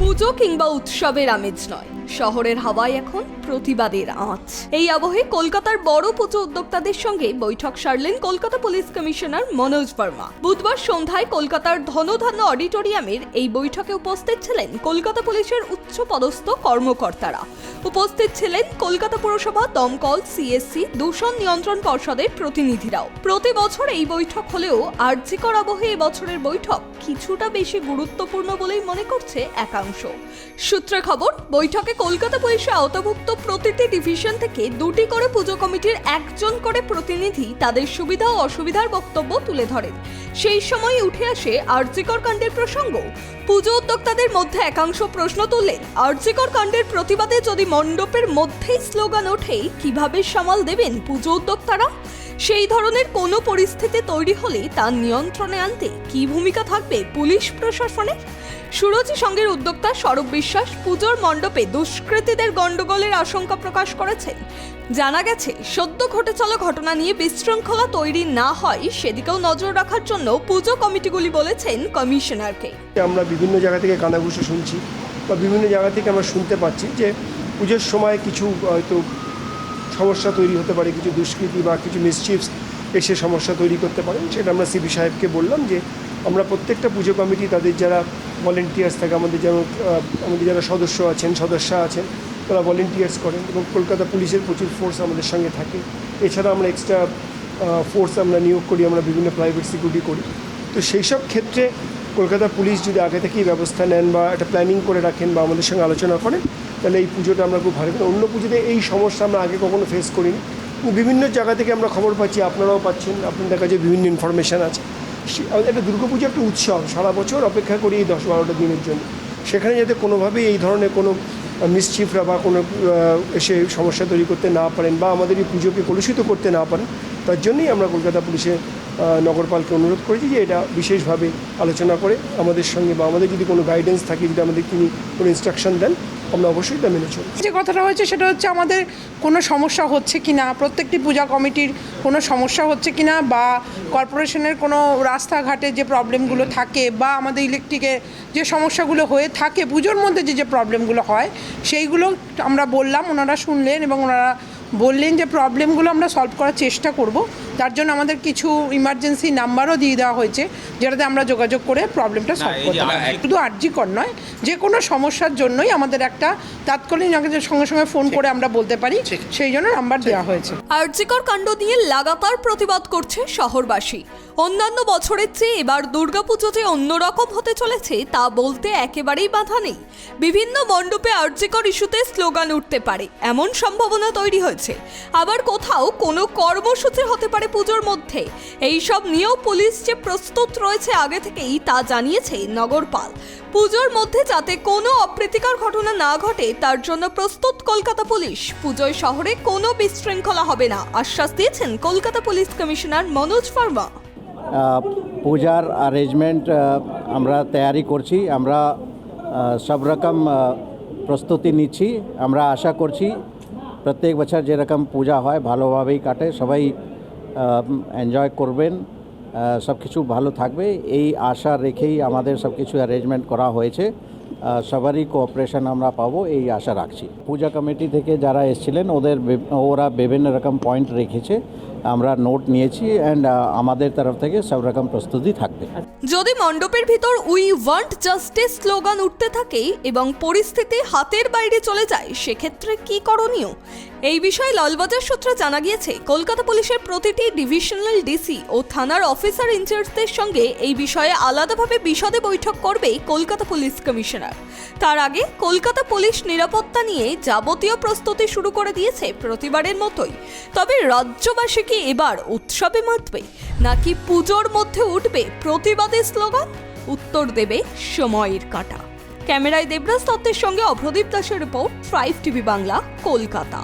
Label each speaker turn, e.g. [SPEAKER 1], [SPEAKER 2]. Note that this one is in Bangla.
[SPEAKER 1] পুজো কিংবা উৎসবের আমেজ নয়, শহরের হাওয়ায় এখন প্রতিবাদের আঁচ। এই আবহে কলকাতার বড় পুজো উদ্যোক্তাদের সঙ্গে বৈঠক সারলেন কলকাতা পুলিশ কমিশনার মনোজ বর্মা। বুধবার সন্ধ্যায় কলকাতার ধনধান্য অডিটোরিয়ামের এই বৈঠকে উপস্থিত ছিলেন কলকাতা পুলিশের উচ্চ পদস্থ কর্মকর্তারা। উপস্থিত ছিলেন কলকাতা পুরসভা, দমকল, সিএসসি, দূষণ নিয়ন্ত্রণ পর্ষদের প্রতিনিধিরাও। প্রতি বছর এই বৈঠক হলেও আরজিকর আবহে এবছরের বৈঠক কিছুটা বেশি গুরুত্বপূর্ণ বলেই মনে করছে একাংশ। সূত্রে খবর, বৈঠকে কলকাতা পুলিশের আওতাভুক্ত প্রতিটি ডিভিশন থেকে দুটি করে পুজো কমিটির একজন করে প্রতিনিধি তাদের সুবিধা ও অসুবিধার বক্তব্য তুলে ধরেন। সেই সময় উঠে আসে আরজিকর কাণ্ডের প্রসঙ্গ। পুজো উদ্যোক্তাদের মধ্যে একাংশ প্রশ্ন তুললেন, আরজিকর কাণ্ডের প্রতিবাদে যদি মণ্ডপের মধ্যেই স্লোগান ওঠে, কিভাবে সামাল দেবেন পুজো উদ্যোক্তারা? সেই ধরনের কোনো পরিস্থিতি তৈরি হলে তা নিয়ন্ত্রণে আনতে কি ভূমিকা থাকবে পুলিশ প্রশাসনের? সুরজি সংঘের উদ্যোক্তা সৌরভ বিশ্বাস পুজোর মণ্ডপে দুষ্কৃতীদের গন্ডগোলের আশঙ্কা প্রকাশ করেছেন। জানা গেছে, সদ্য ঘটে চলা ঘটনা নিয়ে বিশৃঙ্খলা তৈরি না হয় সেদিকেও নজর রাখার জন্য পুজো কমিটিগুলি বলেছেন কমিশনারকে।
[SPEAKER 2] আমরা বিভিন্ন জায়গা থেকে কানাঘুষো শুনছি বা বিভিন্ন জায়গা থেকে আমরা শুনতে পাচ্ছি যে পুজোর সময় কিছু হয়তো সমস্যা তৈরি হতে পারে, কিছু দুষ্কৃতী বা কিছু মিসচিভস এসে সমস্যা তৈরি করতে পারেন। সেটা আমরা সিপি সাহেবকে বললাম যে আমরা প্রত্যেকটা পুজো কমিটি তাদের যারা ভলেন্টিয়ার্স থাকে, আমাদের যারা সদস্যা আছেন তারা ভলেন্টিয়ার্স করেন এবং কলকাতা পুলিশের প্রচুর ফোর্স আমাদের সঙ্গে থাকে। এছাড়া আমরা এক্সট্রা ফোর্স আমরা নিয়োগ করি, আমরা বিভিন্ন প্রাইভেট সিকিউরিটি করি। তো সেই সব ক্ষেত্রে কলকাতা পুলিশ যদি আগে থেকেই ব্যবস্থা নেন বা একটা প্ল্যানিং করে রাখেন বা আমাদের সঙ্গে আলোচনা করেন, তাহলে এই পুজোটা আমরা খুব ভালো করি। অন্য পুজোতে এই সমস্যা আমরা আগে কখনো ফেস করিনি। বিভিন্ন জায়গা থেকে আমরা খবর পাচ্ছি, আপনারাও পাচ্ছেন, আপনাদের কাছে বিভিন্ন ইনফরমেশান আছে। একটা দুর্গাপুজো একটা উৎসব, সারা বছর অপেক্ষা করি এই 10-12টা দিনের জন্য। সেখানে যাতে কোনোভাবেই এই ধরনের কোনো মিসচিফরা বা কোনো এসে সমস্যা তৈরি করতে না পারেন বা আমাদের এই পুজোকে কলুষিত করতে না পারেন, তার জন্যই আমরা কলকাতা পুলিশের নগরপালকে অনুরোধ করেছি যে এটা বিশেষভাবে আলোচনা করে আমাদের সঙ্গে বা আমাদের যদি কোনো গাইডেন্স থাকে, যদি আমাদের তিনি কোনো ইনস্ট্রাকশন দেন, আমরা অবশ্যই তা মেনে চলব।
[SPEAKER 3] যে কথাটা হয়েছে সেটা হচ্ছে আমাদের কোনো সমস্যা হচ্ছে কি না, প্রত্যেকটি পূজা কমিটির কোনো সমস্যা হচ্ছে কি না, বা কর্পোরেশনের কোনো রাস্তাঘাটে যে প্রবলেমগুলো থাকে বা আমাদের ইলেকট্রিকের যে সমস্যাগুলো হয়ে থাকে পুজোর মধ্যে যে প্রবলেমগুলো হয় সেইগুলো আমরা বললাম, ওনারা শুনলেন এবং ওনারা বললেন যে প্রবলেমগুলো আমরা সলভ করার চেষ্টা করব। তার জন্য আমাদের কিছু ইমার্জেন্সি নাম্বারও দিয়ে দেওয়া হয়েছে, যেটাতে আমরা যোগাযোগ করে প্রবলেমটা সলভ করতে পারি। শুধু আরজিকর নয়, যে কোনো সমস্যার জন্যই আমাদের একটা তাৎক্ষণিক সঙ্গে সঙ্গে ফোন করে আমরা বলতে পারি, সেই জন্য নাম্বার দেওয়া হয়েছে।
[SPEAKER 1] আরজিকর কাণ্ড নিয়ে লাগাতার প্রতিবাদ করছে শহরবাসী। অন্যান্য বছরের চেয়ে এবার দুর্গাপুজো যে অন্যরকম হতে চলেছে তা বলতে একেবারেই বাধা নেই। বিভিন্ন মণ্ডপে আরজিকর ইস্যুতে স্লোগান উঠতে পারে এমন সম্ভাবনা তৈরি হয়েছে। আবার কোথাও কোনো কর্মসূচি হতে পারে পুজোর মধ্যে। এই সব নিয়েও পুলিশ যে প্রস্তুত রয়েছে আগে থেকেই তা জানিয়েছে নগরপাল। পুজোর মধ্যে যাতে কোনো অপ্রীতিকর ঘটনা না ঘটে তার জন্য প্রস্তুত কলকাতা পুলিশ। পুজোয় শহরে কোনো বিশৃঙ্খলা হবে না আশ্বাস দিয়েছেন কলকাতা পুলিশ কমিশনার মনোজ বর্মা।
[SPEAKER 4] পূজার অ্যারেঞ্জমেন্ট আমরা তৈরি করছি, আমরা সব রকম প্রস্তুতি নিচ্ছি। আমরা আশা করছি প্রত্যেক বছর যেরকম পূজা হয় ভালোভাবেই কাটে, সবাই এনজয় করবেন, সব কিছু ভালো থাকবে এই আশা রেখেই আমাদের সব কিছু অ্যারেঞ্জমেন্ট করা হয়েছে। সবারই কোঅপারেশন আমরা পাবো এই আশা রাখছি। পূজা কমিটি থেকে যারা এসেছিলেন ওরা বিভিন্ন রকম পয়েন্ট রেখেছে, আমরা নোট নিয়েছি অ্যান্ড আমাদের তরফ থেকে সব রকম প্রস্তুতি থাকবে।
[SPEAKER 1] যদি মণ্ডপের ভিতর উই ওয়ান্ট জাস্টিস স্লোগান উঠতে থাকে এবং পরিস্থিতি হাতের বাইরে চলে যায়, সেক্ষেত্রে কি করণীয়? এই বিষয়ে লালবাজার সূত্রে জানা গিয়েছে, কলকাতা পুলিশের প্রতিটি ডিভিশনাল ডিসি ও থানার অফিসার ইনচার্জদের সঙ্গে এই বিষয়ে আলাদাভাবে বিশদে বৈঠক করবে কলকাতা পুলিশ কমিশনার। তার আগে কলকাতা পুলিশ নিরাপত্তা নিয়ে যাবতীয় প্রস্তুতি শুরু করে দিয়েছে প্রতিবারের মতোই। তবে রাজ্যবাসী কি এবার উৎসবে মাতবে নাকি পুজোর মধ্যে উঠবে প্রতিবাদের স্লোগান? উত্তর দেবে সময়ের কাঁটা। ক্যামেরায় দেবরাজ দত্তের সঙ্গে অভ্রদীপ দাসের রিপোর্ট, 5 টিভি বাংলা, কলকাতা।